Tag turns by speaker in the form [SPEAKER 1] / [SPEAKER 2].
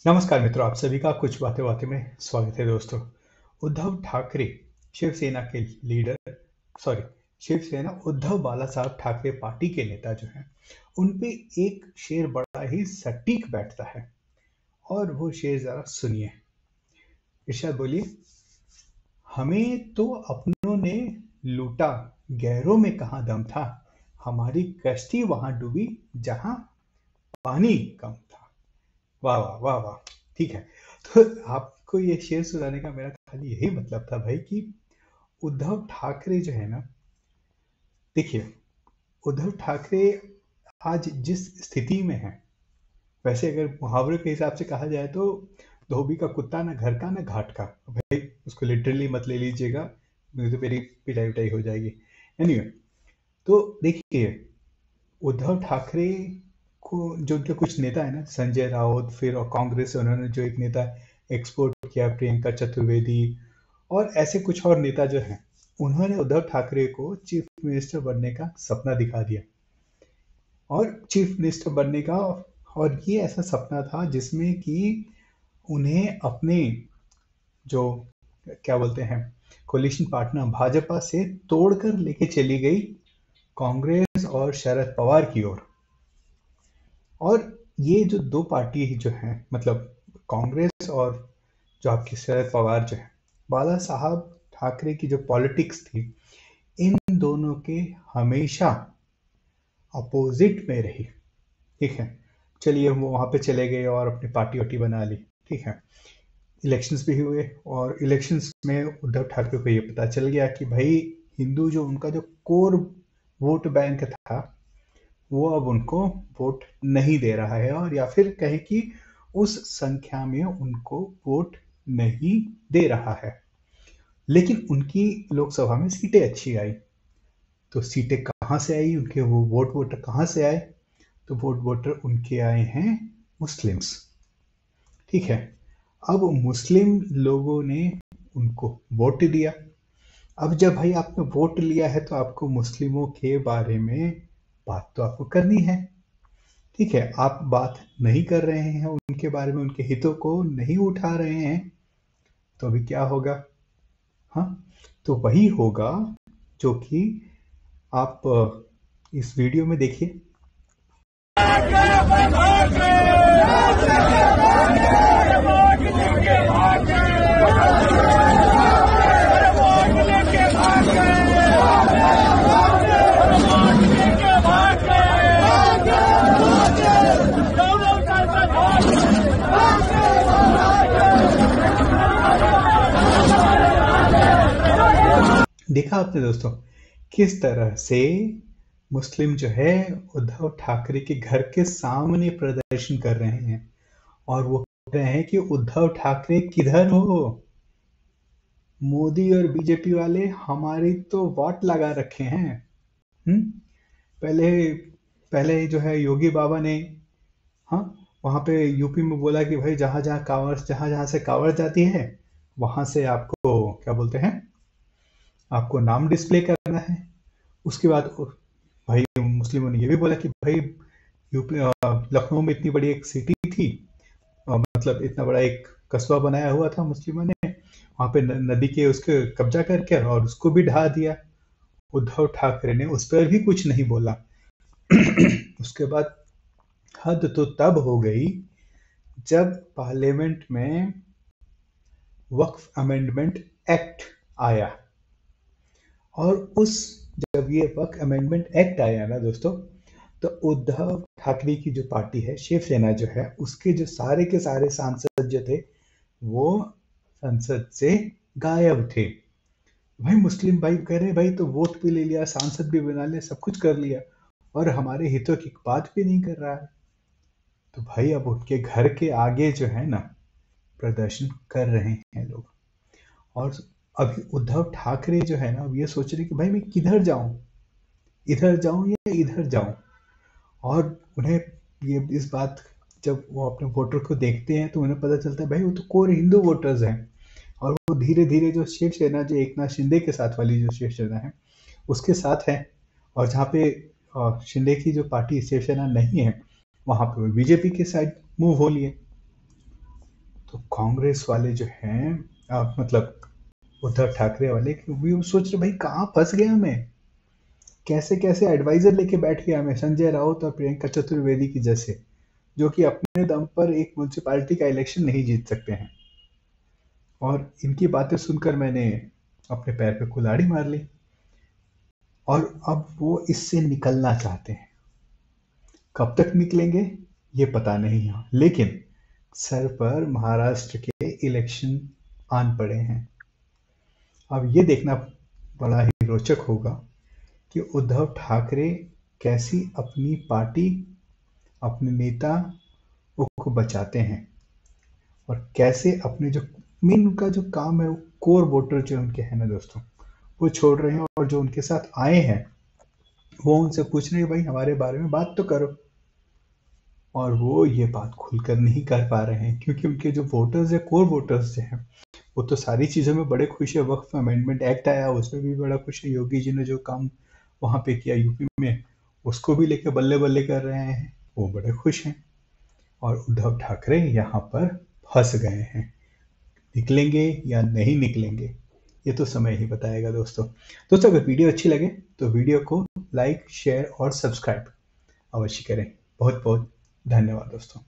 [SPEAKER 1] नमस्कार मित्रों, आप सभी का कुछ बातें बातें में स्वागत है दोस्तों। उद्धव ठाकरे शिवसेना के लीडर सॉरी शिवसेना उद्धव बाला साहब ठाकरे पार्टी के नेता जो हैं, उन पे एक शेर बड़ा ही सटीक बैठता है। और वो शेर जरा सुनिए। इरशाद बोलिए। हमें तो अपनों ने लूटा, गैरों में कहाँ दम था। हमारी कश्ती वहां डूबी जहां पानी कम था। वाह वाह वाह वाह। ठीक है। तो आपको ये शेर सुनाने का मेरा खाली यही मतलब था भाई कि उद्धव ठाकरे जो है ना, देखिए, उद्धव ठाकरे आज जिस स्थिति में है, वैसे अगर मुहावरे के हिसाब से कहा जाए तो धोबी का कुत्ता ना घर का ना घाट का। भाई उसको लिटरली मत ले लीजिएगा, नहीं तो मेरी पिटाई उटाई हो जाएगी। एनीवे, तो देखिए, उद्धव ठाकरे को जो उनके कुछ नेता है ना, संजय राउत, फिर और कांग्रेस से उन्होंने जो एक नेता एक्सपोर्ट किया, प्रियंका चतुर्वेदी, और ऐसे कुछ और नेता जो हैं, उन्होंने उद्धव ठाकरे को चीफ मिनिस्टर बनने का सपना दिखा दिया। और चीफ मिनिस्टर बनने का, और ये ऐसा सपना था जिसमें कि उन्हें अपने जो क्या बोलते हैं कोलिशन पार्टनर भाजपा से तोड़कर लेके चली गई कांग्रेस और शरद पवार की ओर। और ये जो दो पार्टी जो हैं, मतलब कांग्रेस और जो आपकी शरद पवार जो है, बाला साहब ठाकरे की जो पॉलिटिक्स थी, इन दोनों के हमेशा अपोजिट में रही। ठीक है। चलिए, वो वहां पे चले गए और अपनी पार्टी वार्टी बना ली। ठीक है। इलेक्शंस भी हुए, और इलेक्शंस में उद्धव ठाकरे को ये पता चल गया कि भाई हिंदू जो उनका जो कोर वोट बैंक था, वो अब उनको वोट नहीं दे रहा है, और या फिर कहे कि उस संख्या में उनको वोट नहीं दे रहा है। लेकिन उनकी लोकसभा में सीटें अच्छी आई। तो सीटें कहाँ से आई, उनके वो वोटर कहाँ से आए? तो वोटर उनके आए हैं मुस्लिम्स। ठीक है। अब मुस्लिम लोगों ने उनको वोट दिया। अब जब भाई आपने वोट लिया है तो आपको मुस्लिमों के बारे में बात तो आपको करनी है। ठीक है। आप बात नहीं कर रहे हैं उनके बारे में, उनके हितों को नहीं उठा रहे हैं, तो अभी क्या होगा? हाँ, तो वही होगा जो कि आप इस वीडियो में देखिए। देखा आपने दोस्तों, किस तरह से मुस्लिम जो है उद्धव ठाकरे के घर के सामने प्रदर्शन कर रहे हैं, और वो कह रहे हैं कि उद्धव ठाकरे किधर हो? मोदी और बीजेपी वाले हमारी तो वाट लगा रखे हैं। हम्म। पहले पहले जो है योगी बाबा ने, हाँ, वहां पे यूपी में बोला कि भाई जहां जहां से कांवड़ जाती है, वहां से आपको क्या बोलते हैं, आपको नाम डिस्प्ले करना है। उसके बाद भाई मुस्लिमों ने ये भी बोला कि भाई यूपी लखनऊ में इतनी बड़ी एक सिटी थी, मतलब इतना बड़ा एक कस्बा बनाया हुआ था मुस्लिमों ने, वहां पे नदी के उसके कब्जा करके और उसको भी ढा दिया। उद्धव ठाकरे ने उस पर भी कुछ नहीं बोला। उसके बाद हद तो तब हो गई जब पार्लियामेंट में वक्फ अमेंडमेंट एक्ट आया। और उस जब ये वक्फ अमेंडमेंट एक्ट आया ना दोस्तों, तो उद्धव ठाकरे की जो पार्टी है शिवसेना जो है, उसके जो सारे के सारे सांसद जो थे, वो संसद से गायब थे। भाई मुस्लिम भाई कह रहे भाई तो वोट भी ले लिया, सांसद भी बना लिया, सब कुछ कर लिया, और हमारे हितों की बात भी नहीं कर रहा है। तो भाई अब उनके घर के आगे जो है ना, प्रदर्शन कर रहे हैं लोग। और अभी उद्धव ठाकरे जो है ना, अब ये सोच रहे कि भाई मैं किधर जाऊं, इधर जाऊं या इधर जाऊं। और उन्हें ये इस बात, जब वो अपने वोटर को देखते हैं तो उन्हें पता चलता है भाई वो तो कोर हिंदू वोटर्स हैं। और वो धीरे धीरे जो शिवसेना, जो एकनाथ शिंदे के साथ वाली जो शिवसेना है, उसके साथ है। और जहाँ पे शिंदे की जो पार्टी शिवसेना नहीं है, वहां पे वो बीजेपी के साइड मूव हो लिए। कांग्रेस वाले जो हैं मतलब उद्धव ठाकरे वाले, वो सोच रहे भाई कहाँ फंस गए हमें, कैसे कैसे एडवाइजर लेके बैठ गया हमें संजय राउत और प्रियंका चतुर्वेदी की जैसे, जो कि अपने दम पर एक म्युनिसिपैलिटी का इलेक्शन नहीं जीत सकते हैं। और इनकी बातें सुनकर मैंने अपने पैर पे कुल्हाड़ी मार ली, और अब वो इससे निकलना चाहते हैं। कब तक निकलेंगे ये पता नहीं है, लेकिन सर पर महाराष्ट्र के इलेक्शन आन पड़े हैं। अब ये देखना बड़ा ही रोचक होगा कि उद्धव ठाकरे कैसी अपनी पार्टी, अपने नेता को बचाते हैं, और कैसे अपने जो मेन उनका जो काम है, वो कोर वोटर जो उनके हैं ना दोस्तों, वो छोड़ रहे हैं, और जो उनके साथ आए हैं वो उनसे पूछ रहे हैं भाई हमारे बारे में बात तो करो। और वो ये बात खुलकर नहीं कर पा रहे हैं, क्योंकि उनके जो वोटर्स है, कोर वोटर्स जो हैं, वो तो सारी चीज़ों में बड़े खुश है। वक्फ अमेंडमेंट एक्ट आया, उसमें भी बड़ा खुश है। योगी जी ने जो काम वहाँ पे किया यूपी में, उसको भी लेके बल्ले बल्ले कर रहे हैं, वो बड़े खुश हैं। और उद्धव ठाकरे यहाँ पर फंस गए हैं। निकलेंगे या नहीं निकलेंगे ये तो समय ही बताएगा दोस्तों अगर वीडियो अच्छी लगे तो वीडियो को लाइक, शेयर और सब्सक्राइब अवश्य करें। बहुत बहुत धन्यवाद दोस्तों।